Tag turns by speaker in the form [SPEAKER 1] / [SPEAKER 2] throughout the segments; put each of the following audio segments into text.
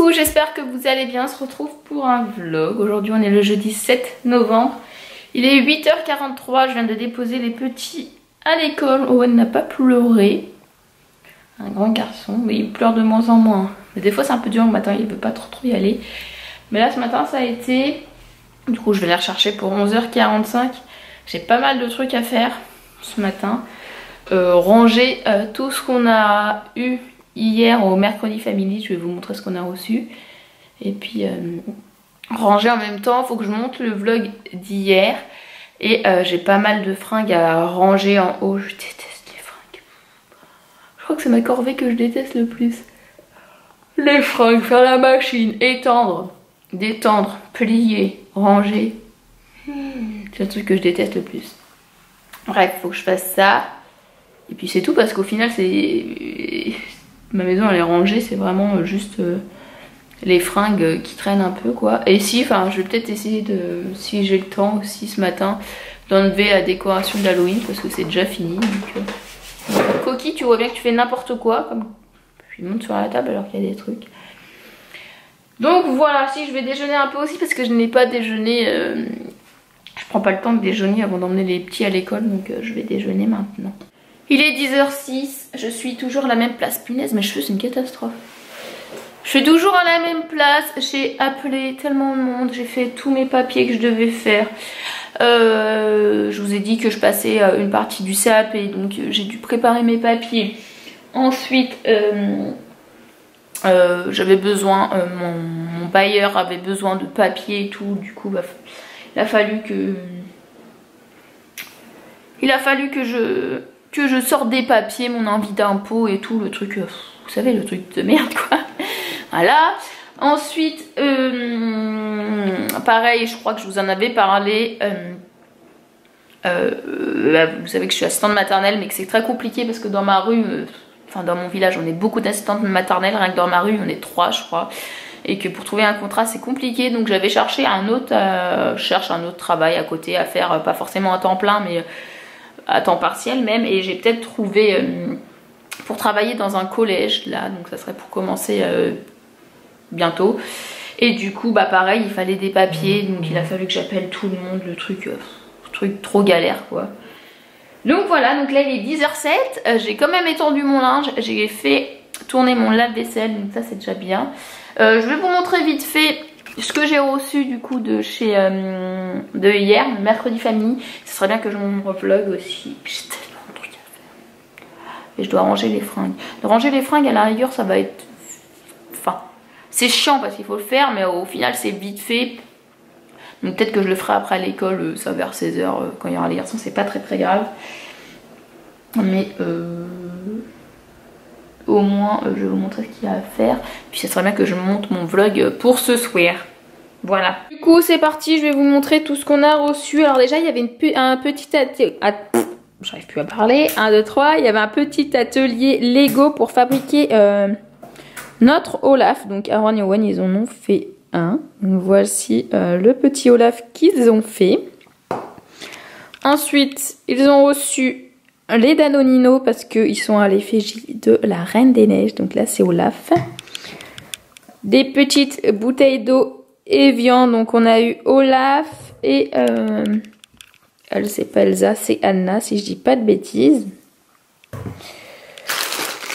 [SPEAKER 1] Coucou, j'espère que vous allez bien. On se retrouve pour un vlog. Aujourd'hui on est le jeudi 7 novembre. Il est 8h43, je viens de déposer les petits à l'école. Owen n'a pas pleuré. Un grand garçon, mais il pleure de moins en moins. Mais des fois c'est un peu dur le matin, il ne veut pas trop y aller. Mais là ce matin ça a été... Du coup je vais les rechercher pour 11h45. J'ai pas mal de trucs à faire ce matin. Ranger tout ce qu'on a eu hier au mercredi family, je vais vous montrer ce qu'on a reçu. Et puis ranger en même temps, faut que je monte le vlog d'hier. Et j'ai pas mal de fringues à ranger en haut. Je déteste les fringues. Je crois que c'est ma corvée que je déteste le plus. Les fringues, faire la machine, étendre, détendre, plier, ranger. C'est le truc que je déteste le plus. Bref, faut que je fasse ça. Et puis c'est tout parce qu'au final c'est... Ma maison elle est rangée, c'est vraiment juste les fringues qui traînent un peu quoi. Et si, enfin je vais peut-être essayer de, si j'ai le temps aussi ce matin, d'enlever la décoration d'Halloween parce que c'est déjà fini. Donc, Coquille, tu vois bien que tu fais n'importe quoi, comme je monte sur la table alors qu'il y a des trucs. Donc voilà, si je vais déjeuner un peu aussi parce que je n'ai pas déjeuné, je prends pas le temps de déjeuner avant d'emmener les petits à l'école, donc je vais déjeuner maintenant. Il est 10h06, je suis toujours à la même place. Punaise, mes cheveux c'est une catastrophe. Je suis toujours à la même place, j'ai appelé tellement de monde, j'ai fait tous mes papiers que je devais faire. Je vous ai dit que je passais une partie du CAP et donc j'ai dû préparer mes papiers. Ensuite, j'avais besoin, mon bailleur avait besoin de papiers et tout, du coup bah, il a fallu que je sorte des papiers, mon envie d'impôt et tout, le truc, vous savez, le truc de merde quoi. Voilà. Ensuite, pareil, je crois que je vous en avais parlé. Vous savez que je suis assistante maternelle, mais que c'est très compliqué parce que dans ma rue, enfin dans mon village, on est beaucoup d'assistantes maternelles, rien que dans ma rue, on est 3 je crois. Et que pour trouver un contrat c'est compliqué, donc j'avais cherché je cherche un autre travail à côté à faire, pas forcément à temps plein, mais à temps partiel même, et j'ai peut-être trouvé pour travailler dans un collège là, donc ça serait pour commencer bientôt. Et du coup bah pareil, il fallait des papiers, donc il a fallu que j'appelle tout le monde, le truc trop galère quoi. Donc voilà, donc là il est 10h07, j'ai quand même étendu mon linge, j'ai fait tourner mon lave-vaisselle, donc ça c'est déjà bien. Je vais vous montrer vite fait ce que j'ai reçu du coup de chez de hier, mercredi famille. Ce serait bien que je me revlog aussi. J'ai tellement de trucs à faire. Et je dois ranger les fringues. De ranger les fringues à la rigueur ça va être... Enfin, c'est chiant parce qu'il faut le faire, mais au final c'est vite fait. Donc peut-être que je le ferai après l'école, ça vers 16h quand il y aura les garçons, c'est pas très grave. Mais au moins je vais vous montrer ce qu'il y a à faire. Puis ça serait bien que je monte mon vlog pour ce soir. Voilà. Du coup c'est parti, je vais vous montrer tout ce qu'on a reçu. Alors déjà il y avait un petit atelier... J'arrive plus à parler. 1, 2, 3. Il y avait un petit atelier Lego pour fabriquer notre Olaf. Donc Aaron et Owen ils en ont fait un. Donc voici le petit Olaf qu'ils ont fait. Ensuite ils ont reçu les Danonino parce qu'ils sont à l'effigie de la Reine des Neiges. Donc là c'est Olaf. Des petites bouteilles d'eau Evian. Donc on a eu Olaf et elle c'est pas Elsa, c'est Anna si je dis pas de bêtises.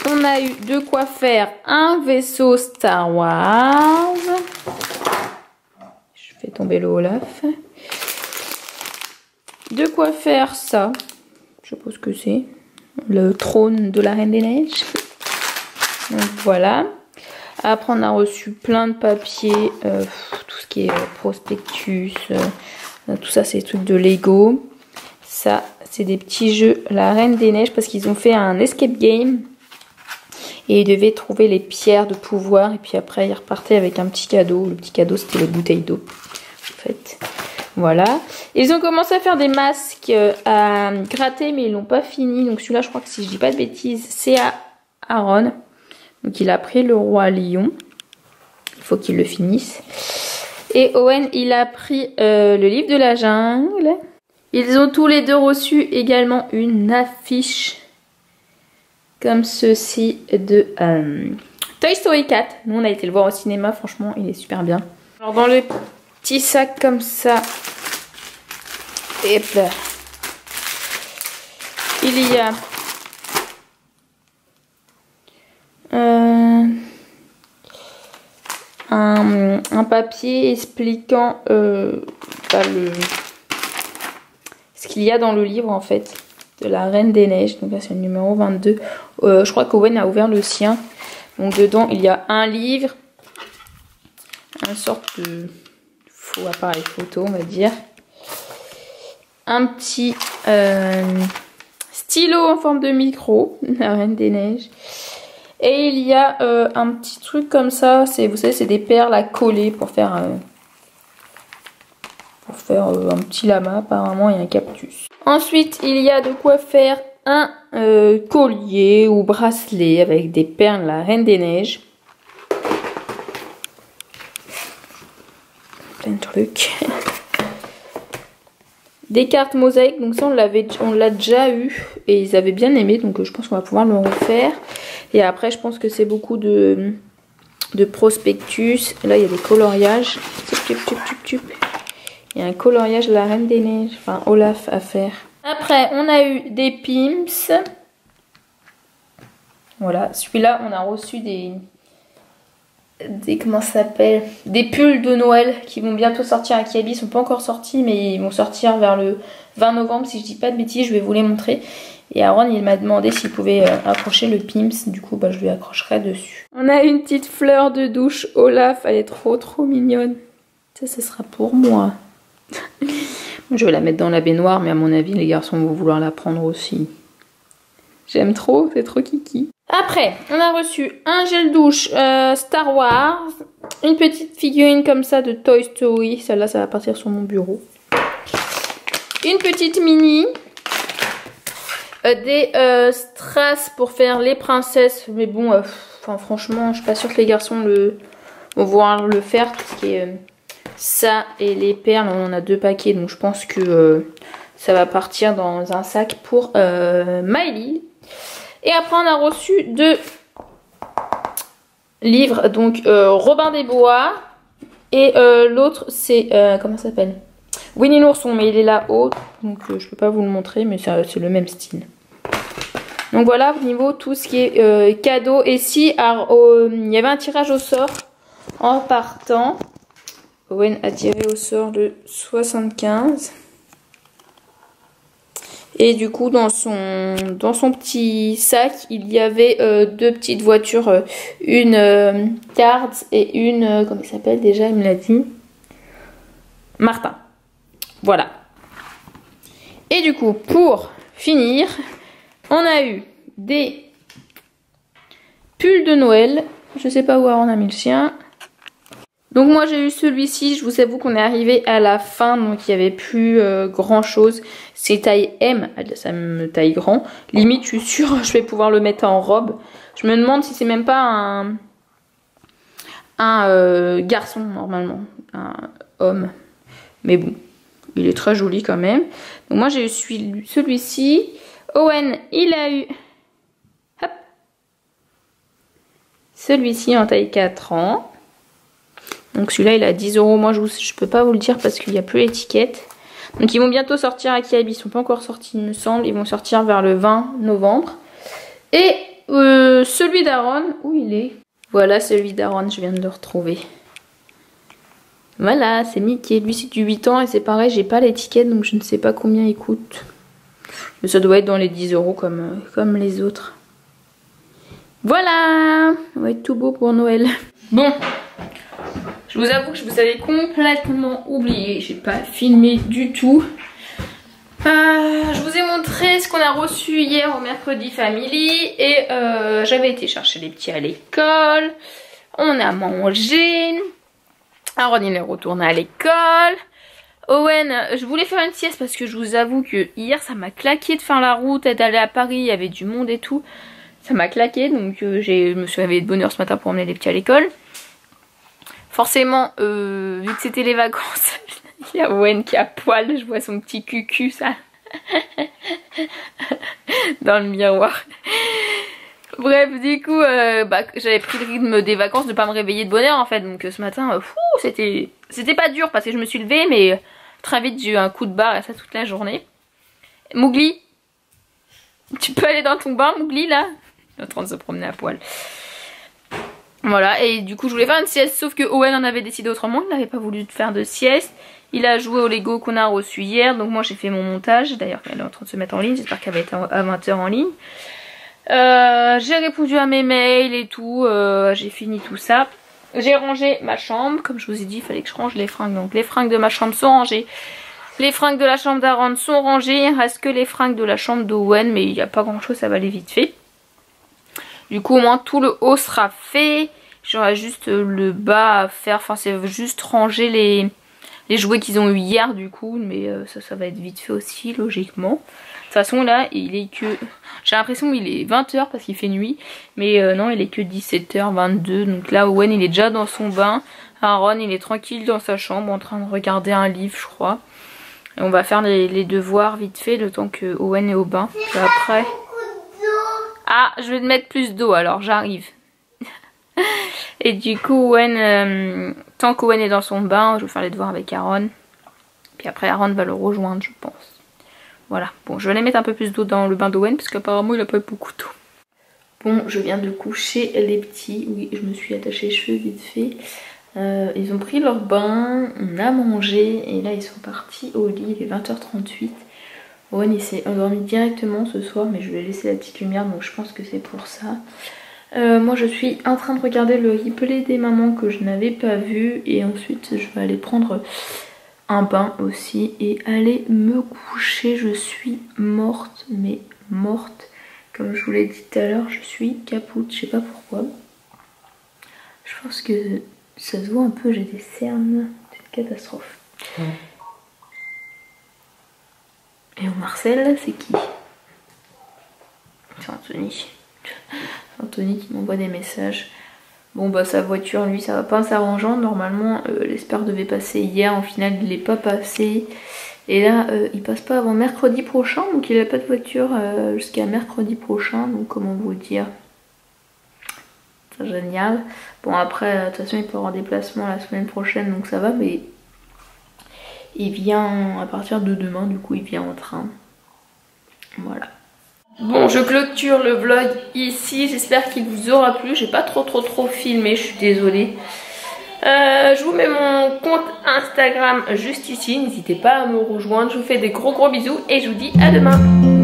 [SPEAKER 1] On a eu de quoi faire un vaisseau Star Wars. Je fais tomber le Olaf. De quoi faire ça. Je sais pas ce que c'est. Le trône de la Reine des Neiges. Donc voilà. Après on a reçu plein de papiers. Tout ce qui est prospectus. Tout ça c'est des trucs de Lego. Ça c'est des petits jeux La Reine des Neiges parce qu'ils ont fait un escape game. Et ils devaient trouver les pierres de pouvoir. Et puis après ils repartaient avec un petit cadeau. Le petit cadeau c'était les bouteilles d'eau. En fait. Voilà. Ils ont commencé à faire des masques à gratter, mais ils l'ont pas fini. Donc celui-là, je crois que si je dis pas de bêtises, c'est à Aaron. Donc il a pris le roi lion. Il faut qu'il le finisse. Et Owen, il a pris le livre de la jungle. Ils ont tous les deux reçu également une affiche comme ceci de Toy Story 4. Nous on a été le voir au cinéma, franchement il est super bien. Alors dans le petit sac comme ça, et là, il y a un papier expliquant ce qu'il y a dans le livre en fait de la Reine des Neiges. Donc là c'est le numéro 22. Je crois qu'Owen a ouvert le sien. Donc dedans il y a un livre, une sorte de faux appareil photo on va dire, un petit stylo en forme de micro, la Reine des Neiges. Et il y a un petit truc comme ça, vous savez, c'est des perles à coller pour faire un petit lama apparemment et un cactus. Ensuite, il y a de quoi faire un collier ou bracelet avec des perles la Reine des Neiges. Plein de trucs. Des cartes mosaïques, donc ça on l'a déjà eu et ils avaient bien aimé, donc je pense qu'on va pouvoir le refaire. Et après je pense que c'est beaucoup de prospectus. Là il y a des coloriages. Il y a un coloriage de la Reine des Neiges, enfin Olaf à faire. Après on a eu des pimps. Voilà, celui-là on a reçu des comment ça s'appelle, des pulls de Noël qui vont bientôt sortir à Kiabi. Ils sont pas encore sortis mais ils vont sortir vers le 20 novembre si je dis pas de bêtises. Je vais vous les montrer. Et Aaron il m'a demandé s'il pouvait accrocher le Pimps. Du coup je lui accrocherai dessus. On a une petite fleur de douche Olaf. Elle est trop mignonne. Ça sera pour moi. Je vais la mettre dans la baignoire mais à mon avis les garçons vont vouloir la prendre aussi. J'aime trop, c'est trop kiki. Après, on a reçu un gel douche Star Wars, une petite figurine comme ça de Toy Story, celle-là ça va partir sur mon bureau. Une petite mini, des strass pour faire les princesses, mais bon, franchement, je suis pas sûre que les garçons vont vouloir le faire, tout ce qui est ça et les perles, on en a 2 paquets, donc je pense que ça va partir dans un sac pour Miley. Et après on a reçu 2 livres, donc Robin des Bois et l'autre c'est, comment ça s'appelle, Winnie l'ourson, mais il est là-haut, donc je peux pas vous le montrer, mais c'est le même style. Donc voilà, au niveau tout ce qui est cadeau. Et si il y avait un tirage au sort en partant, Owen a tiré au sort le 75. Et du coup dans son petit sac il y avait 2 petites voitures, une Cards et une, comment il s'appelle déjà, il me l'a dit, Martin. Voilà. Et du coup pour finir on a eu des pulls de Noël. Je sais pas où on a mis le sien. Donc moi j'ai eu celui-ci, je vous avoue qu'on est arrivé à la fin, donc il n'y avait plus grand chose. C'est taille M, ça me taille grand. Limite je suis sûre je vais pouvoir le mettre en robe. Je me demande si c'est même pas un garçon normalement, un homme. Mais bon, il est très joli quand même. Donc moi j'ai eu celui-ci. Owen il a eu celui-ci en taille 4 ans. Donc celui-là il a 10 €. Moi je peux pas vous le dire parce qu'il n'y a plus l'étiquette. Donc ils vont bientôt sortir à Kiabi. Ils sont pas encore sortis il me semble. Ils vont sortir vers le 20 novembre. Et celui d'Aaron, où il est? Voilà celui d'Aaron, je viens de le retrouver. Voilà, c'est Mickey. Lui c'est du 8 ans et c'est pareil, j'ai pas l'étiquette donc je ne sais pas combien il coûte. Mais ça doit être dans les 10 € comme les autres. Voilà, ça va être tout beau pour Noël. Bon, je vous avoue que je vous avais complètement oublié. J'ai pas filmé du tout. Je vous ai montré ce qu'on a reçu hier au mercredi family. Et j'avais été chercher les petits à l'école. On a mangé. Aaron il est retourné à l'école. Owen, je voulais faire une sieste parce que je vous avoue que hier ça m'a claqué de faire la route et d'aller à Paris. Il y avait du monde et tout. Ça m'a claqué donc je me suis réveillée de bonne heure ce matin pour emmener les petits à l'école. Forcément, vu que c'était les vacances, il y a Owen qui est à poil, je vois son petit cucu ça dans le miroir. Bref, du coup, j'avais pris le rythme des vacances de pas me réveiller de bonne heure en fait. Donc ce matin, c'était pas dur parce que je me suis levée, mais très vite j'ai eu un coup de barre et ça toute la journée. Mowgli, tu peux aller dans ton bain, Mowgli, là? Il est en train de se promener à poil. Voilà, et du coup je voulais faire une sieste, sauf que Owen en avait décidé autrement, il n'avait pas voulu faire de sieste. Il a joué au Lego qu'on a reçu hier, donc moi j'ai fait mon montage. D'ailleurs elle est en train de se mettre en ligne, j'espère qu'elle va être à 20 h en ligne. J'ai répondu à mes mails et tout, j'ai fini tout ça. J'ai rangé ma chambre, comme je vous ai dit, il fallait que je range les fringues. Donc les fringues de ma chambre sont rangées. Les fringues de la chambre d'Aaron sont rangées. Il reste que les fringues de la chambre d'Owen, mais il n'y a pas grand chose, ça va aller vite fait. Du coup au moins tout le haut sera fait. J'aurai juste le bas à faire, enfin c'est juste ranger les jouets qu'ils ont eu hier du coup. Mais ça va être vite fait aussi logiquement. De toute façon là il est que... J'ai l'impression qu'il est 20 h parce qu'il fait nuit. Mais non il est que 17 h 22. Donc là Owen il est déjà dans son bain. Aaron il est tranquille dans sa chambre en train de regarder un livre je crois. Et on va faire les devoirs vite fait le temps que Owen est au bain. Puis après... Ah, je vais te mettre plus d'eau alors, j'arrive. Et du coup, Owen, tant qu'Owen est dans son bain, je vais faire les devoirs avec Aaron. Puis après, Aaron va le rejoindre, je pense. Voilà, bon, je vais aller mettre un peu plus d'eau dans le bain d'Owen parce qu'apparemment, il a pas eu beaucoup d'eau. Bon, je viens de coucher les petits. Oui, je me suis attachée les cheveux vite fait. Ils ont pris leur bain, on a mangé et là, ils sont partis au lit. Il est 20 h 38. Owen il s'est endormi directement ce soir mais je lui ai laissé la petite lumière donc je pense que c'est pour ça. Moi je suis en train de regarder le replay des mamans que je n'avais pas vu et ensuite je vais aller prendre un bain aussi et aller me coucher. Je suis morte mais morte. Comme je vous l'ai dit tout à l'heure je suis capoute, je sais pas pourquoi. Je pense que ça se voit un peu, j'ai des cernes, c'est une catastrophe. Ouais. Et au Marcel, c'est qui? C'est Anthony. C'est Anthony qui m'envoie des messages. Bon bah sa voiture, lui, ça va pas s'arrangeant. Normalement, l'Esper devait passer hier. En final, il n'est pas passé. Et là, il passe pas avant mercredi prochain. Donc il a pas de voiture jusqu'à mercredi prochain. Donc comment vous dire? C'est génial. Bon après, de toute façon, il peut avoir des déplacement la semaine prochaine. Donc ça va, mais... Il vient à partir de demain, du coup il vient en train. Voilà. Bon, je clôture le vlog ici. J'espère qu'il vous aura plu. J'ai pas trop filmé, je suis désolée. Je vous mets mon compte Instagram juste ici. N'hésitez pas à me rejoindre. Je vous fais des gros bisous et je vous dis à demain.